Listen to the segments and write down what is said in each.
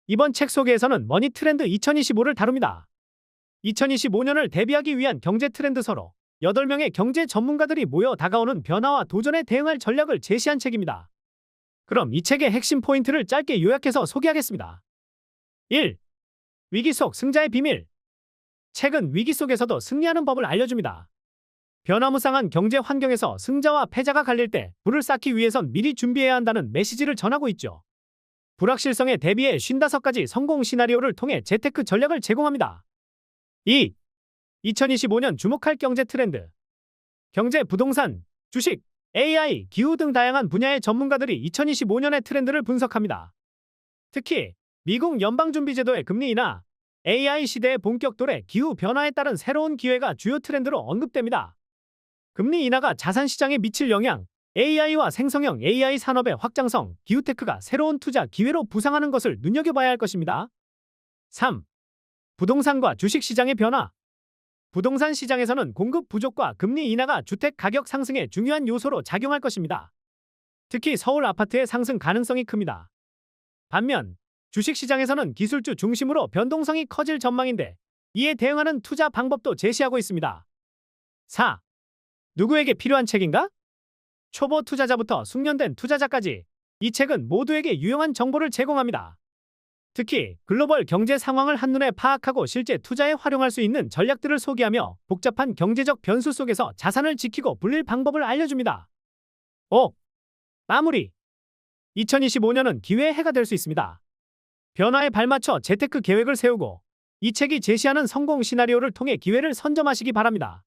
이번 책 소개에서는 머니 트렌드 2025를 다룹니다. 2025년을 대비하기 위한 경제 트렌드 서로 8명의 경제 전문가들이 모여 다가오는 변화와 도전에 대응할 전략을 제시한 책입니다. 그럼 이 책의 핵심 포인트를 짧게 요약해서 소개하겠습니다. 1. 위기 속 승자의 비밀. 책은 위기 속에서도 승리하는 법을 알려줍니다. 변화무쌍한 경제 환경에서 승자와 패자가 갈릴 때 불을 쌓기 위해선 미리 준비해야 한다는 메시지를 전하고 있죠. 불확실성에 대비해 55가지 성공 시나리오를 통해 재테크 전략을 제공합니다. 2. 2025년 주목할 경제 트렌드. 경제, 부동산, 주식, AI, 기후 등 다양한 분야의 전문가들이 2025년의 트렌드를 분석합니다. 특히 미국 연방준비제도의 금리 인하, AI 시대의 본격 도래, 기후 변화에 따른 새로운 기회가 주요 트렌드로 언급됩니다. 금리 인하가 자산 시장에 미칠 영향, AI와 생성형 AI 산업의 확장성, 기후테크가 새로운 투자 기회로 부상하는 것을 눈여겨봐야 할 것입니다. 3. 부동산과 주식 시장의 변화. 부동산 시장에서는 공급 부족과 금리 인하가 주택 가격 상승에 중요한 요소로 작용할 것입니다. 특히 서울 아파트의 상승 가능성이 큽니다. 반면 주식 시장에서는 기술주 중심으로 변동성이 커질 전망인데 이에 대응하는 투자 방법도 제시하고 있습니다. 4. 누구에게 필요한 책인가? 초보 투자자부터 숙련된 투자자까지 이 책은 모두에게 유용한 정보를 제공합니다. 특히 글로벌 경제 상황을 한눈에 파악하고 실제 투자에 활용할 수 있는 전략들을 소개하며 복잡한 경제적 변수 속에서 자산을 지키고 불릴 방법을 알려줍니다. 5. 마무리. 2025년은 기회의 해가 될 수 있습니다. 변화에 발맞춰 재테크 계획을 세우고 이 책이 제시하는 성공 시나리오를 통해 기회를 선점하시기 바랍니다.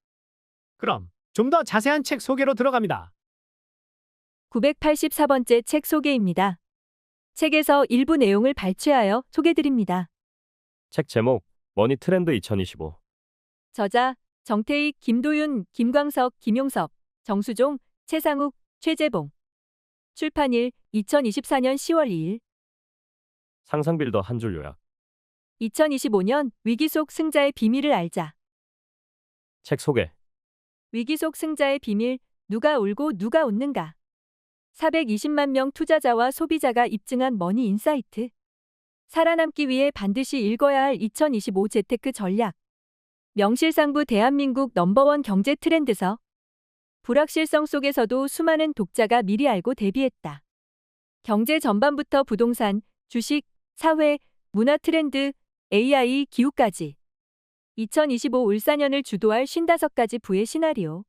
그럼 좀 더 자세한 책 소개로 들어갑니다. 984번째 책 소개입니다. 책에서 일부 내용을 발췌하여 소개드립니다. 책 제목 머니 트렌드 2025. 저자 정태익, 김도윤, 김광석, 김용섭, 정수종, 최상욱, 최재봉. 출판일 2024년 10월 2일. 상상 빌더 한 줄 요약. 2025년 위기 속 승자의 비밀을 알자. 책 소개. 위기 속 승자의 비밀, 누가 울고 누가 웃는가. 420만 명 투자자와 소비자가 입증한 머니 인사이트. 살아남기 위해 반드시 읽어야 할 2025 재테크 전략. 명실상부 대한민국 넘버원 경제 트렌드서. 불확실성 속에서도 수많은 독자가 미리 알고 대비했다. 경제 전반부터 부동산, 주식, 사회, 문화 트렌드, AI, 기후까지. 2025 울사년을 주도할 55가지 부의 시나리오.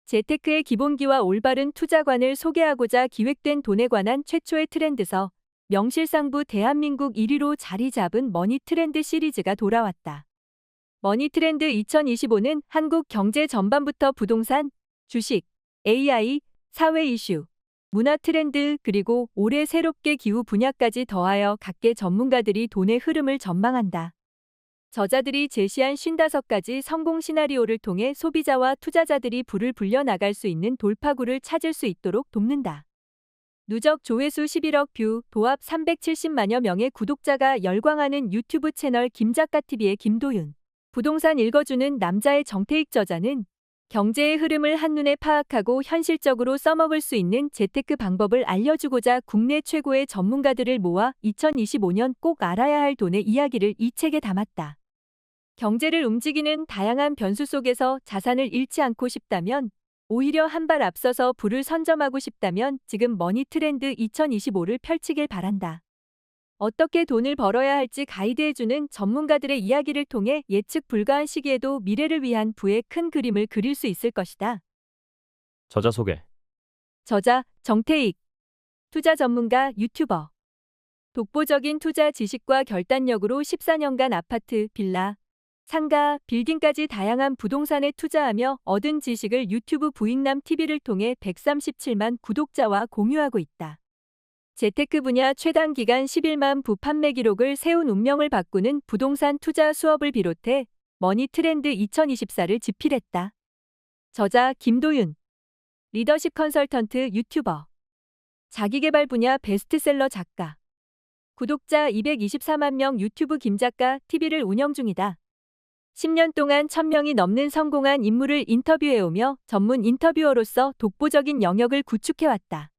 재테크의 기본기와 올바른 투자관을 소개하고자 기획된 돈에 관한 최초의 트렌드서, 명실상부 대한민국 1위로 자리 잡은 머니 트렌드 시리즈가 돌아왔다. 머니 트렌드 2025는 한국 경제 전반부터 부동산, 주식, AI, 사회 이슈, 문화 트렌드 그리고 올해 새롭게 기후 분야까지 더하여 각계 전문가들이 돈의 흐름을 전망한다. 저자들이 제시한 55가지 성공 시나리오를 통해 소비자와 투자자들이 불을 불려나갈 수 있는 돌파구를 찾을 수 있도록 돕는다. 누적 조회수 11억 뷰, 도합 370만여 명의 구독자가 열광하는 유튜브 채널 김작가TV의 김도윤. 부동산 읽어주는 남자의 정태익. 저자는 경제의 흐름을 한눈에 파악하고 현실적으로 써먹을 수 있는 재테크 방법을 알려주고자 국내 최고의 전문가들을 모아 2025년 꼭 알아야 할 돈의 이야기를 이 책에 담았다. 경제를 움직이는 다양한 변수 속에서 자산을 잃지 않고 싶다면, 오히려 한 발 앞서서 불을 선점하고 싶다면 지금 머니 트렌드 2025를 펼치길 바란다. 어떻게 돈을 벌어야 할지 가이드해주는 전문가들의 이야기를 통해 예측 불가한 시기에도 미래를 위한 부의 큰 그림을 그릴 수 있을 것이다. 저자 소개. 저자 정태익. 투자 전문가 유튜버. 독보적인 투자 지식과 결단력으로 14년간 아파트, 빌라, 상가, 빌딩까지 다양한 부동산에 투자하며 얻은 지식을 유튜브 부익남 TV를 통해 137만 구독자와 공유하고 있다. 재테크 분야 최단 기간 11만 부 판매 기록을 세운 운명을 바꾸는 부동산 투자 수업을 비롯해 머니 트렌드 2024를 집필했다. 저자 김도윤. 리더십 컨설턴트 유튜버. 자기계발 분야 베스트셀러 작가. 구독자 224만 명 유튜브 김작가 TV를 운영 중이다. 10년 동안 1000명이 넘는 성공한 인물을 인터뷰해오며 전문 인터뷰어로서 독보적인 영역을 구축해왔다.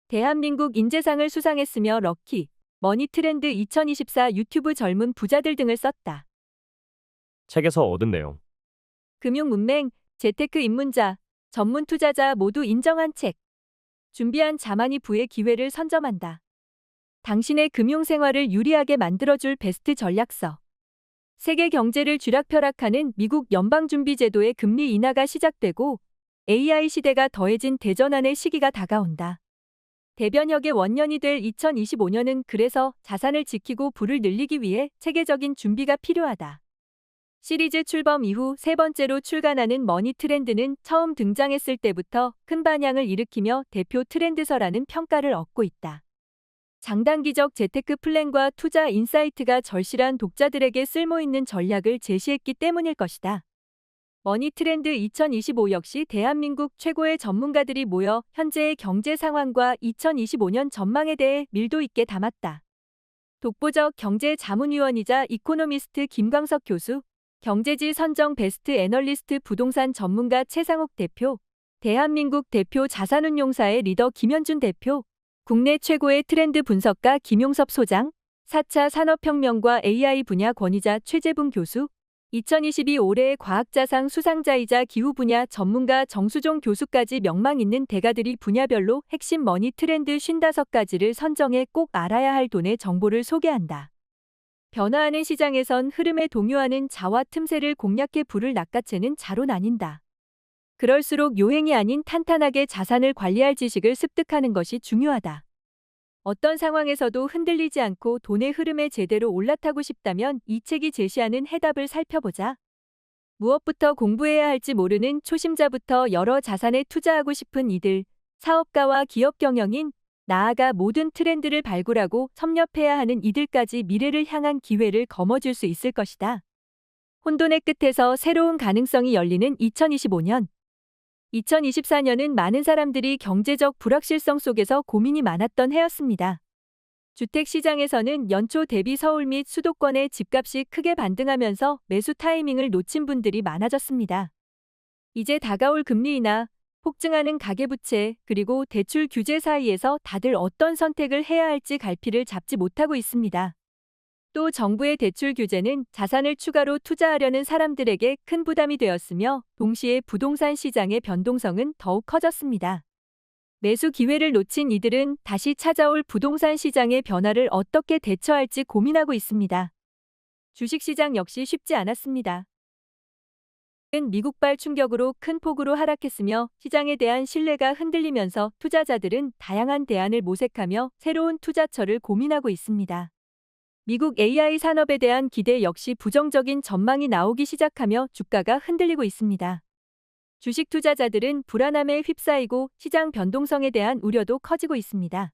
대한민국 인재상을 수상했으며 럭키, 머니트렌드 2024 유튜브 젊은 부자들 등을 썼다. 책에서 얻은 내용. 금융문맹, 재테크 입문자, 전문 투자자 모두 인정한 책. 준비한 자만이 부의 기회를 선점한다. 당신의 금융생활을 유리하게 만들어줄 베스트 전략서. 세계 경제를 쥐락펴락하는 미국 연방준비제도의 금리 인하가 시작되고 AI 시대가 더해진 대전환의 시기가 다가온다. 대변혁의 원년이 될 2025년은 그래서 자산을 지키고 부를 늘리기 위해 체계적인 준비가 필요하다. 시리즈 출범 이후 세 번째로 출간하는 머니트렌드는 처음 등장했을 때부터 큰 반향을 일으키며 대표 트렌드서라는 평가를 얻고 있다. 장단기적 재테크 플랜과 투자 인사이트가 절실한 독자들에게 쓸모있는 전략을 제시했기 때문일 것이다. 머니트렌드 2025 역시 대한민국 최고의 전문가들이 모여 현재의 경제 상황과 2025년 전망에 대해 밀도 있게 담았다. 독보적 경제 자문위원이자 이코노미스트 김광석 교수, 경제지 선정 베스트 애널리스트 부동산 전문가 최상욱 대표, 대한민국 대표 자산운용사의 리더 김현준 대표, 국내 최고의 트렌드 분석가 김용섭 소장, 4차 산업혁명과 AI 분야 권위자 최재붕 교수, 2022 올해의 과학자상 수상자이자 기후 분야 전문가 정수종 교수까지 명망 있는 대가들이 분야별로 핵심 머니 트렌드 55가지를 선정해 꼭 알아야 할 돈의 정보를 소개한다. 변화하는 시장에선 흐름에 동요하는 자와 틈새를 공략해 부를 낚아채는 자로 나뉜다. 그럴수록 요행이 아닌 탄탄하게 자산을 관리할 지식을 습득하는 것이 중요하다. 어떤 상황에서도 흔들리지 않고 돈의 흐름에 제대로 올라타고 싶다면 이 책이 제시하는 해답을 살펴보자. 무엇부터 공부해야 할지 모르는 초심자부터 여러 자산에 투자하고 싶은 이들, 사업가와 기업 경영인, 나아가 모든 트렌드를 발굴하고 섭렵해야 하는 이들까지 미래를 향한 기회를 거머쥘 수 있을 것이다. 혼돈의 끝에서 새로운 가능성이 열리는 2025년. 2024년은 많은 사람들이 경제적 불확실성 속에서 고민이 많았던 해였습니다. 주택시장에서는 연초 대비 서울 및 수도권의 집값이 크게 반등하면서 매수 타이밍을 놓친 분들이 많아졌습니다. 이제 다가올 금리 인하, 폭증하는 가계부채, 그리고 대출 규제 사이에서 다들 어떤 선택을 해야 할지 갈피를 잡지 못하고 있습니다. 또 정부의 대출 규제는 자산을 추가로 투자하려는 사람들에게 큰 부담이 되었으며 동시에 부동산 시장의 변동성은 더욱 커졌습니다. 매수 기회를 놓친 이들은 다시 찾아올 부동산 시장의 변화를 어떻게 대처할지 고민하고 있습니다. 주식시장 역시 쉽지 않았습니다. 미국발 충격으로 큰 폭으로 하락했으며 시장에 대한 신뢰가 흔들리면서 투자자들은 다양한 대안을 모색하며 새로운 투자처를 고민하고 있습니다. 미국 AI 산업에 대한 기대 역시 부정적인 전망이 나오기 시작하며 주가가 흔들리고 있습니다. 주식 투자자들은 불안함에 휩싸이고 시장 변동성에 대한 우려도 커지고 있습니다.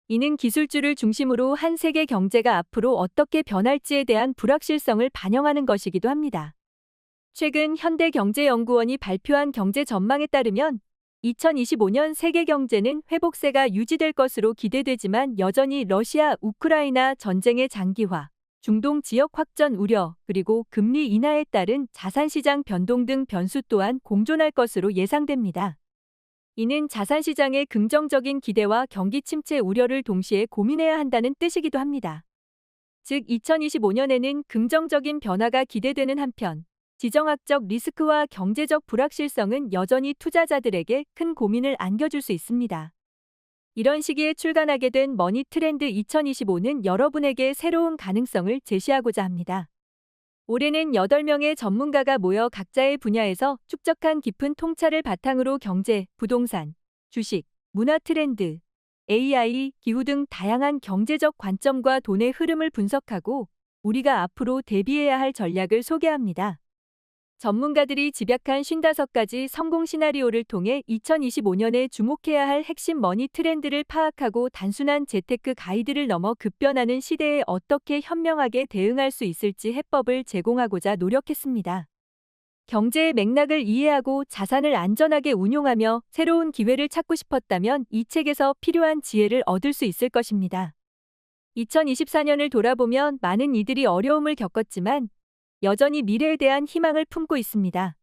이는 기술주를 중심으로 한 세계 경제가 앞으로 어떻게 변할지에 대한 불확실성을 반영하는 것이기도 합니다. 최근 현대경제연구원이 발표한 경제 전망에 따르면 2025년 세계 경제는 회복세가 유지될 것으로 기대되지만 여전히 러시아, 우크라이나 전쟁의 장기화, 중동 지역 확전 우려, 그리고 금리 인하에 따른 자산시장 변동 등 변수 또한 공존할 것으로 예상됩니다. 이는 자산시장의 긍정적인 기대와 경기 침체 우려를 동시에 고민해야 한다는 뜻이기도 합니다. 즉 2025년에는 긍정적인 변화가 기대되는 한편 지정학적 리스크와 경제적 불확실성은 여전히 투자자들에게 큰 고민을 안겨줄 수 있습니다. 이런 시기에 출간하게 된 머니 트렌드 2025는 여러분에게 새로운 가능성을 제시하고자 합니다. 올해는 8명의 전문가가 모여 각자의 분야에서 축적한 깊은 통찰을 바탕으로 경제, 부동산, 주식, 문화 트렌드, AI, 기후 등 다양한 경제적 관점과 돈의 흐름을 분석하고 우리가 앞으로 대비해야 할 전략을 소개합니다. 전문가들이 집약한 55가지 성공 시나리오를 통해 2025년에 주목해야 할 핵심 머니 트렌드를 파악하고 단순한 재테크 가이드를 넘어 급변하는 시대에 어떻게 현명하게 대응할 수 있을지 해법을 제공하고자 노력했습니다. 경제의 맥락을 이해하고 자산을 안전하게 운용하며 새로운 기회를 찾고 싶었다면 이 책에서 필요한 지혜를 얻을 수 있을 것입니다. 2024년을 돌아보면 많은 이들이 어려움을 겪었지만 여전히 미래에 대한 희망을 품고 있습니다.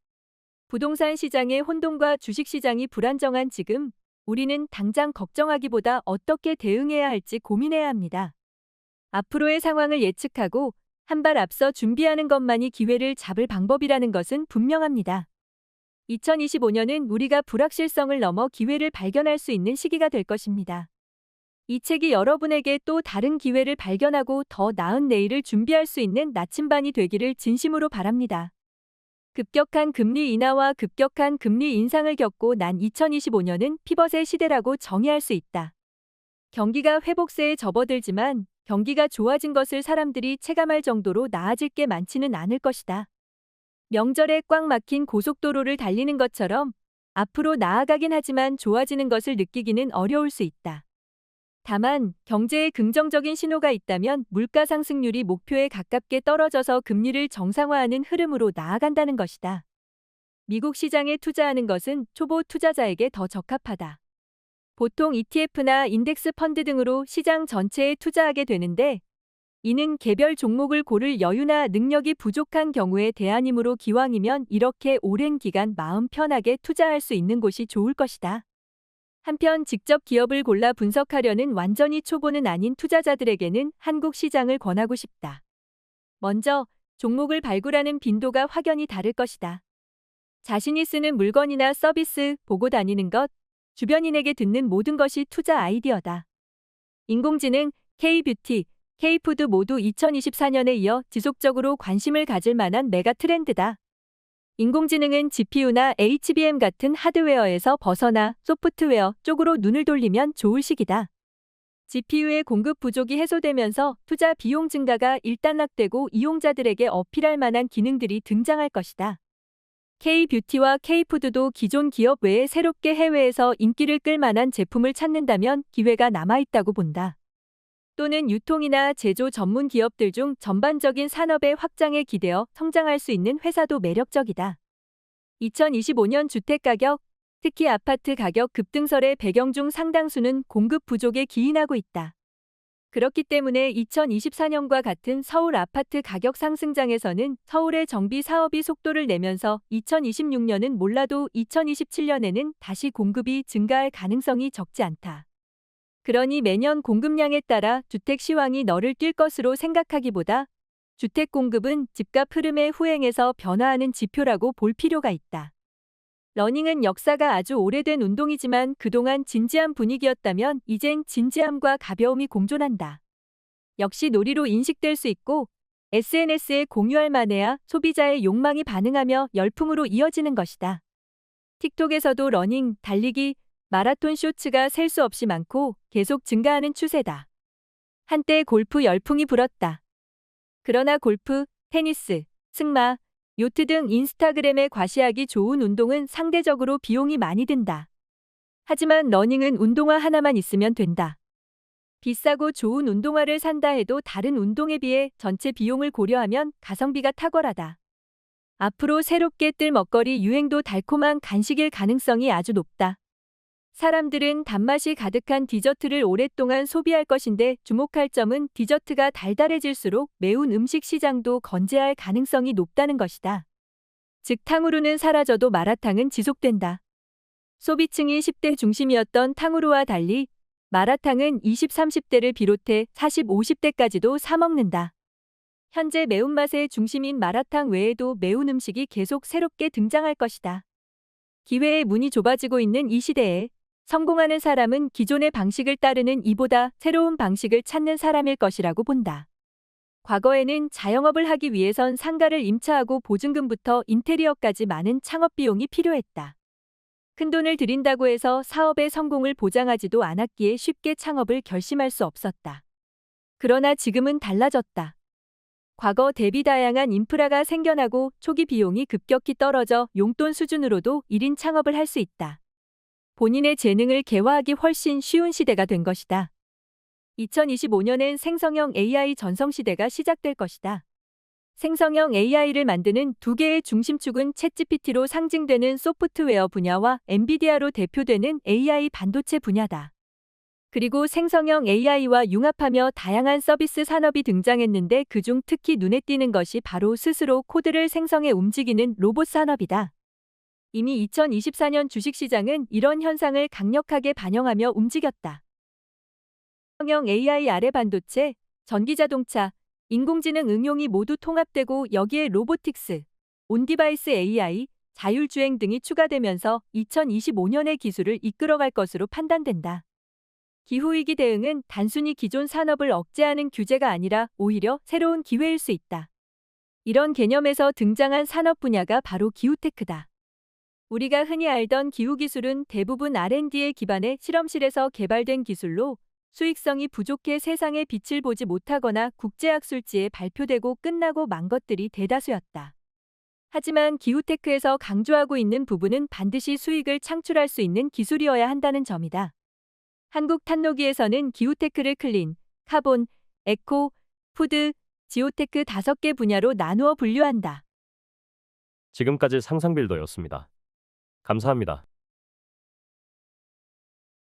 부동산 시장의 혼돈과 주식시장이 불안정한 지금 우리는 당장 걱정하기보다 어떻게 대응해야 할지 고민해야 합니다. 앞으로의 상황을 예측하고 한 발 앞서 준비하는 것만이 기회를 잡을 방법이라는 것은 분명합니다. 2025년은 우리가 불확실성을 넘어 기회를 발견할 수 있는 시기가 될 것입니다. 이 책이 여러분에게 또 다른 기회를 발견하고 더 나은 내일을 준비할 수 있는 나침반이 되기를 진심으로 바랍니다. 급격한 금리 인하와 급격한 금리 인상을 겪고 난 2025년은 피벗의 시대라고 정의할 수 있다. 경기가 회복세에 접어들지만 경기가 좋아진 것을 사람들이 체감할 정도로 나아질 게 많지는 않을 것이다. 명절에 꽉 막힌 고속도로를 달리는 것처럼 앞으로 나아가긴 하지만 좋아지는 것을 느끼기는 어려울 수 있다. 다만 경제에 긍정적인 신호가 있다면 물가 상승률이 목표에 가깝게 떨어져서 금리를 정상화하는 흐름으로 나아간다는 것이다. 미국 시장에 투자하는 것은 초보 투자자에게 더 적합하다. 보통 ETF나 인덱스 펀드 등으로 시장 전체에 투자하게 되는데 이는 개별 종목을 고를 여유나 능력이 부족한 경우에 대안이므로 기왕이면 이렇게 오랜 기간 마음 편하게 투자할 수 있는 곳이 좋을 것이다. 한편 직접 기업을 골라 분석하려는 완전히 초보는 아닌 투자자들에게는 한국 시장을 권하고 싶다. 먼저 종목을 발굴하는 빈도가 확연히 다를 것이다. 자신이 쓰는 물건이나 서비스 보고 다니는 것, 주변인에게 듣는 모든 것이 투자 아이디어다. 인공지능, K-뷰티, K-푸드 모두 2024년에 이어 지속적으로 관심을 가질 만한 메가 트렌드다. 인공지능은 GPU나 HBM 같은 하드웨어에서 벗어나 소프트웨어 쪽으로 눈을 돌리면 좋을 시기다. GPU의 공급 부족이 해소되면서 투자 비용 증가가 일단락되고 이용자들에게 어필할 만한 기능들이 등장할 것이다. K-뷰티와 K-푸드도 기존 기업 외에 새롭게 해외에서 인기를 끌 만한 제품을 찾는다면 기회가 남아있다고 본다. 또는 유통이나 제조 전문 기업들 중 전반적인 산업의 확장에 기대어 성장할 수 있는 회사도 매력적이다. 2025년 주택가격, 특히 아파트 가격 급등설의 배경 중 상당수는 공급 부족에 기인하고 있다. 그렇기 때문에 2024년과 같은 서울 아파트 가격 상승장에서는 서울의 정비 사업이 속도를 내면서 2026년은 몰라도 2027년에는 다시 공급이 증가할 가능성이 적지 않다. 그러니 매년 공급량에 따라 주택 시황이 너를 뛸 것으로 생각하기보다 주택 공급은 집값 흐름의 후행에서 변화하는 지표라고 볼 필요가 있다. 러닝은 역사가 아주 오래된 운동이지만 그동안 진지한 분위기였다면 이젠 진지함과 가벼움이 공존한다. 역시 놀이로 인식될 수 있고 SNS에 공유할 만해야 소비자의 욕망이 반응하며 열풍으로 이어지는 것이다. 틱톡에서도 러닝, 달리기, 마라톤 쇼츠가 셀 수 없이 많고 계속 증가하는 추세다. 한때 골프 열풍이 불었다. 그러나 골프, 테니스, 승마, 요트 등 인스타그램에 과시하기 좋은 운동은 상대적으로 비용이 많이 든다. 하지만 러닝은 운동화 하나만 있으면 된다. 비싸고 좋은 운동화를 산다 해도 다른 운동에 비해 전체 비용을 고려하면 가성비가 탁월하다. 앞으로 새롭게 뜰 먹거리 유행도 달콤한 간식일 가능성이 아주 높다. 사람들은 단맛이 가득한 디저트를 오랫동안 소비할 것인데 주목할 점은 디저트가 달달해질수록 매운 음식 시장도 건재할 가능성이 높다는 것이다. 즉 탕후루는 사라져도 마라탕은 지속된다. 소비층이 10대 중심이었던 탕후루와 달리 마라탕은 20, 30대를 비롯해 40, 50대까지도 사 먹는다. 현재 매운맛의 중심인 마라탕 외에도 매운 음식이 계속 새롭게 등장할 것이다. 기회의 문이 좁아지고 있는 이 시대에 성공하는 사람은 기존의 방식을 따르는 이보다 새로운 방식을 찾는 사람일 것이라고 본다. 과거에는 자영업을 하기 위해선 상가를 임차하고 보증금부터 인테리어까지 많은 창업 비용이 필요했다. 큰돈을 들인다고 해서 사업의 성공을 보장하지도 않았기에 쉽게 창업을 결심할 수 없었다. 그러나 지금은 달라졌다. 과거 대비 다양한 인프라가 생겨나고 초기 비용이 급격히 떨어져 용돈 수준으로도 1인 창업을 할 수 있다. 본인의 재능을 개화하기 훨씬 쉬운 시대가 된 것이다. 2025년엔 생성형 AI 전성시대가 시작될 것이다. 생성형 AI를 만드는 두 개의 중심축은 챗GPT로 상징되는 소프트웨어 분야와 엔비디아로 대표되는 AI 반도체 분야다. 그리고 생성형 AI와 융합하며 다양한 서비스 산업이 등장했는데 그중 특히 눈에 띄는 것이 바로 스스로 코드를 생성해 움직이는 로봇 산업이다. 이미 2024년 주식시장은 이런 현상을 강력하게 반영하며 움직였다. 생성형 AI 아래 반도체, 전기자동차, 인공지능 응용이 모두 통합되고 여기에 로보틱스, 온디바이스 AI, 자율주행 등이 추가되면서 2025년의 기술을 이끌어갈 것으로 판단된다. 기후위기 대응은 단순히 기존 산업을 억제하는 규제가 아니라 오히려 새로운 기회일 수 있다. 이런 개념에서 등장한 산업 분야가 바로 기후테크다. 우리가 흔히 알던 기후기술은 대부분 R&D에 기반해 실험실에서 개발된 기술로 수익성이 부족해 세상의 빛을 보지 못하거나 국제학술지에 발표되고 끝나고 만 것들이 대다수였다. 하지만 기후테크에서 강조하고 있는 부분은 반드시 수익을 창출할 수 있는 기술이어야 한다는 점이다. 한국탄노기에서는 기후테크를 클린, 카본, 에코, 푸드, 지오테크 5개 분야로 나누어 분류한다. 지금까지 상상빌더였습니다. 감사합니다.